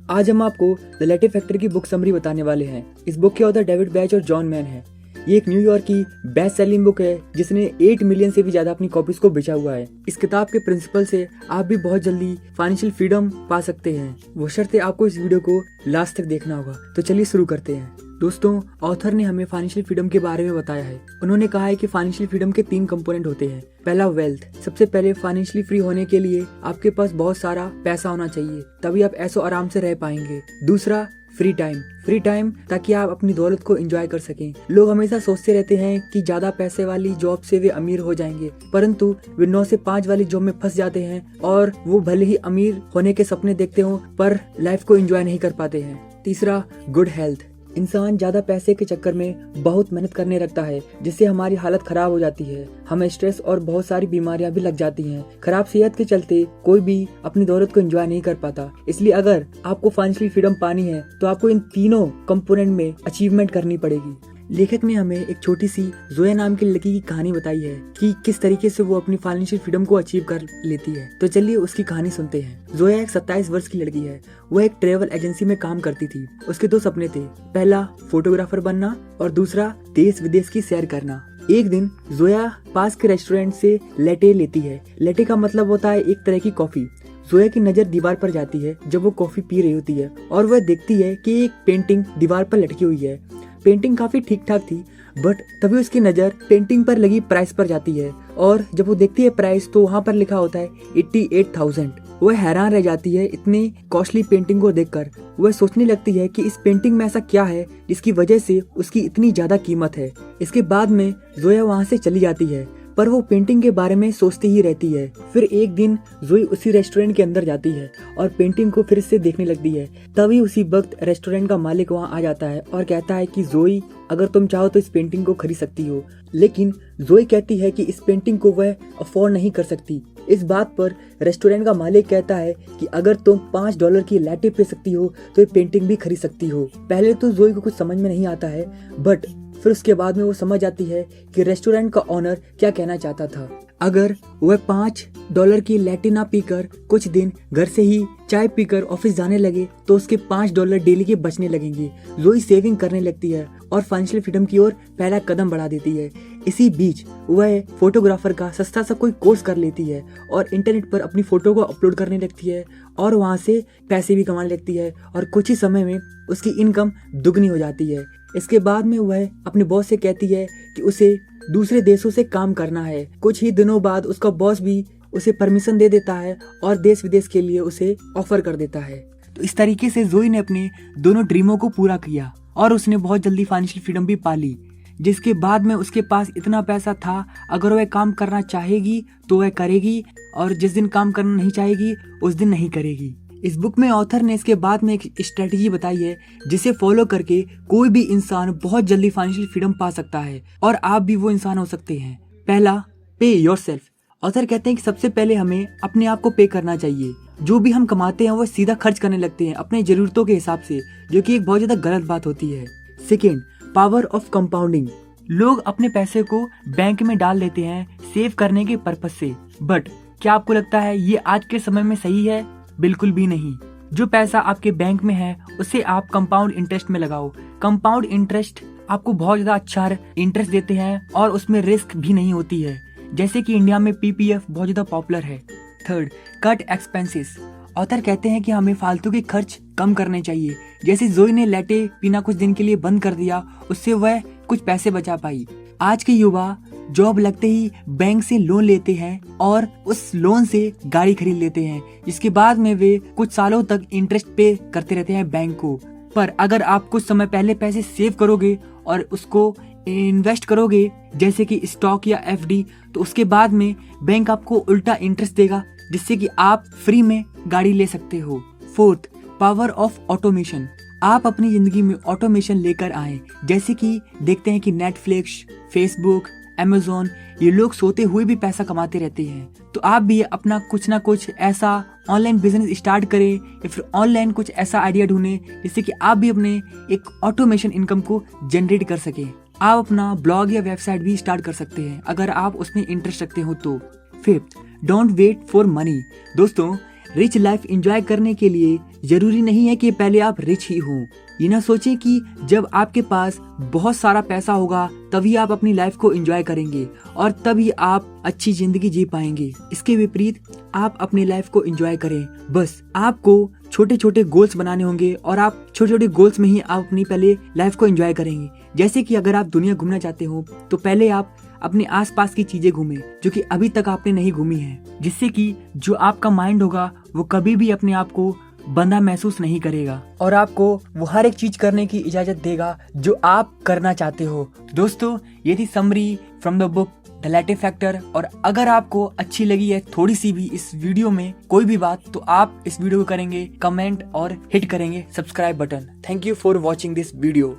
आज हम आपको द लेटे फैक्टर की बुक समरी बताने वाले हैं। इस बुक के ऑथर डेविड बैच और जॉन मैन हैं। ये एक न्यूयॉर्क की बेस्ट सेलिंग बुक है जिसने 8 मिलियन से भी ज्यादा अपनी कॉपीज को बेचा हुआ है। इस किताब के प्रिंसिपल से आप भी बहुत जल्दी फाइनेंशियल फ्रीडम पा सकते हैं, वो शर्ते आपको इस वीडियो को लास्ट तक देखना होगा। तो चलिए शुरू करते हैं। दोस्तों, ऑथर ने हमें फाइनेंशियल फ्रीडम के बारे में बताया है। उन्होंने कहा है कि फाइनेंशियल फ्रीडम के 3 कंपोनेंट होते हैं। पहला वेल्थ। सबसे पहले फाइनेंशियली फ्री होने के लिए आपके पास बहुत सारा पैसा होना चाहिए, तभी आप ऐसो आराम से रह पाएंगे। दूसरा फ्री टाइम ताकि आप अपनी दौलत को एंजॉय कर सकें। लोग हमेशा सोचते रहते हैं कि ज्यादा पैसे वाली जॉब से वे अमीर हो जाएंगे, परंतु वे 9 से 5 वाली जॉब में फंस जाते हैं और वो भले ही अमीर होने के सपने देखते हो पर लाइफ को एंजॉय नहीं कर पाते हैं। तीसरा गुड हेल्थ। इंसान ज्यादा पैसे के चक्कर में बहुत मेहनत करने लगता है जिससे हमारी हालत खराब हो जाती है। हमें स्ट्रेस और बहुत सारी बीमारियां भी लग जाती हैं। खराब सेहत के चलते कोई भी अपनी दौलत को एंजॉय नहीं कर पाता। इसलिए अगर आपको फाइनेंशियल फ्रीडम पानी है तो आपको इन तीनों कंपोनेंट में अचीवमेंट करनी पड़ेगी। लेखक ने हमें एक छोटी सी जोया नाम की लड़की की कहानी बताई है कि किस तरीके से वो अपनी फाइनेंशियल फ्रीडम को अचीव कर लेती है। तो चलिए उसकी कहानी सुनते हैं। जोया एक 27 वर्ष की लड़की है। वो एक ट्रेवल एजेंसी में काम करती थी। उसके 2 सपने थे, पहला फोटोग्राफर बनना और दूसरा देश विदेश की सैर करना। एक दिन जोया पास के रेस्टोरेंट से लेटे लेती है। लेटे का मतलब होता है एक तरह की कॉफी। जोया की नजर दीवार पर जाती है जब वो कॉफी पी रही होती है और वह देखती है कि एक पेंटिंग दीवार पर लटकी हुई है। पेंटिंग काफी ठीक ठाक थी, बट तभी उसकी नजर पेंटिंग पर लगी प्राइस पर जाती है और जब वो देखती है प्राइस तो वहाँ पर लिखा होता है 88,000। वह हैरान रह जाती है इतनी कॉस्टली पेंटिंग को देखकर। वह सोचने लगती है कि इस पेंटिंग में ऐसा क्या है जिसकी वजह से उसकी इतनी ज्यादा कीमत है। इसके बाद में जोया वहाँ से चली जाती है, पर वो पेंटिंग के बारे में सोचती ही रहती है। फिर एक दिन जोई उसी रेस्टोरेंट के अंदर जाती है और पेंटिंग को फिर से देखने लगती है। तभी उसी वक्त रेस्टोरेंट का मालिक वहाँ आ जाता है और कहता है कि जोई, अगर तुम चाहो तो इस पेंटिंग को खरीद सकती हो। लेकिन जोई कहती है कि इस पेंटिंग को वह अफोर्ड नहीं कर सकती। इस बात पर रेस्टोरेंट का मालिक कहता है कि अगर तुम $5 की लैटे पी सकती हो तो ये पेंटिंग भी खरीद सकती हो। पहले तो जोई को कुछ समझ में नहीं आता है, बट फिर उसके बाद में वो समझ आती है कि रेस्टोरेंट का ऑनर क्या कहना चाहता था। अगर वह $5 की लैटे ना पीकर कुछ दिन घर से ही चाय पीकर ऑफिस जाने लगे तो उसके $5 डेली के बचने लगेंगे। जोई सेविंग करने लगती है और फाइनेंशियल फ्रीडम की ओर पहला कदम बढ़ा देती है। इसी बीच वह फोटोग्राफर का सस्ता सा कोई कोर्स कर लेती है और इंटरनेट पर अपनी फोटो को अपलोड करने लगती है और वहाँ से पैसे भी कमाने लगती है और कुछ ही समय में उसकी इनकम दुगनी हो जाती है। इसके बाद में वह अपने बॉस से कहती है कि उसे दूसरे देशों से काम करना है। कुछ ही दिनों बाद उसका बॉस भी उसे परमिशन दे देता है और देश विदेश के लिए उसे ऑफर कर देता है। तो इस तरीके से जोई ने अपने दोनों ड्रीमों को पूरा किया और उसने बहुत जल्दी फाइनेंशियल फ्रीडम भी पा ली। जिसके बाद में उसके पास इतना पैसा था, अगर वह काम करना चाहेगी तो वह करेगी और जिस दिन काम करना नहीं चाहेगी उस दिन नहीं करेगी। इस बुक में ऑथर ने इसके बाद में एक स्ट्रेटजी बताई है जिसे फॉलो करके कोई भी इंसान बहुत जल्दी फाइनेंशियल फ्रीडम पा सकता है और आप भी वो इंसान हो सकते हैं। पहला, पे योरसेल्फ। ऑथर कहते हैं कि सबसे पहले हमें अपने आप को पे करना चाहिए। जो भी हम कमाते हैं वो सीधा खर्च करने लगते हैं अपने जरूरतों के हिसाब से, जो कि एक बहुत ज्यादा गलत बात होती है। Second, power of compounding. लोग अपने पैसे को बैंक में डाल देते हैं सेव करने के पर्पज से, बट क्या आपको लगता है ये आज के समय में सही है? बिल्कुल भी नहीं। जो पैसा आपके बैंक में है उसे आप कंपाउंड इंटरेस्ट में लगाओ। कंपाउंड इंटरेस्ट आपको बहुत ज्यादा अच्छा इंटरेस्ट देते हैं और उसमें रिस्क भी नहीं होती है, जैसे कि इंडिया में पीपीएफ बहुत ज्यादा पॉपुलर है। Third, cut expenses. ऑथर कहते हैं कि हमें फालतू के खर्च कम करने चाहिए। जैसे जोई ने लैटे पीना कुछ दिन के लिए बंद कर दिया, उससे वह कुछ पैसे बचा पाई। आज के युवा जॉब लगते ही बैंक से लोन लेते हैं और उस लोन से गाड़ी खरीद लेते हैं, जिसके बाद में वे कुछ सालों तक इंटरेस्ट पे करते रहते हैं बैंक को। पर अगर आप कुछ समय पहले पैसे सेव करोगे और उसको इन्वेस्ट करोगे जैसे कि स्टॉक या एफडी, तो उसके बाद में बैंक आपको उल्टा इंटरेस्ट देगा जिससे कि आप फ्री में गाड़ी ले सकते हो। Fourth, power of automation. आप अपनी जिंदगी में ऑटोमेशन लेकर आए, जैसे कि देखते हैं कि नेटफ्लिक्स, फेसबुक, अमेज़न, ये लोग सोते हुए भी पैसा कमाते रहते हैं। तो आप भी अपना कुछ ना कुछ ऐसा ऑनलाइन बिजनेस स्टार्ट करें या फिर ऑनलाइन कुछ ऐसा आइडिया ढूंढें जिससे कि आप भी अपने एक ऑटोमेशन इनकम को जनरेट कर सकें। आप अपना ब्लॉग या वेबसाइट भी स्टार्ट कर सकते हैं अगर आप उसमें इंटरेस्ट रखते हो तो। Fifth, don't wait for money. दोस्तों, रिच लाइफ एंजॉय करने के लिए जरूरी नहीं है कि पहले आप रिच ही हों। ये ना सोचें कि जब आपके पास बहुत सारा पैसा होगा तभी आप अपनी लाइफ को एंजॉय करेंगे और तभी आप अच्छी जिंदगी जी पाएंगे। इसके विपरीत आप अपनी लाइफ को एंजॉय करें। बस आपको छोटे छोटे गोल्स बनाने होंगे और आप छोटे छोटे गोल्स में ही आप अपनी पहले लाइफ को एंजॉय करेंगे। जैसे कि अगर आप दुनिया घूमना चाहते हो तो पहले आप अपने आसपास की चीजें घूमें जो कि अभी तक आपने नहीं घूमी है, जिससे कि जो आपका माइंड होगा वो कभी भी अपने आप को बंधा महसूस नहीं करेगा और आपको वो हर एक चीज करने की इजाजत देगा जो आप करना चाहते हो। दोस्तों, ये थी summary from the book the लैटिव फैक्टर। और अगर आपको अच्छी लगी है थोड़ी सी भी इस वीडियो में कोई भी बात, तो आप इस वीडियो को करेंगे कमेंट और हिट करेंगे subscribe button. Thank you for watching this video.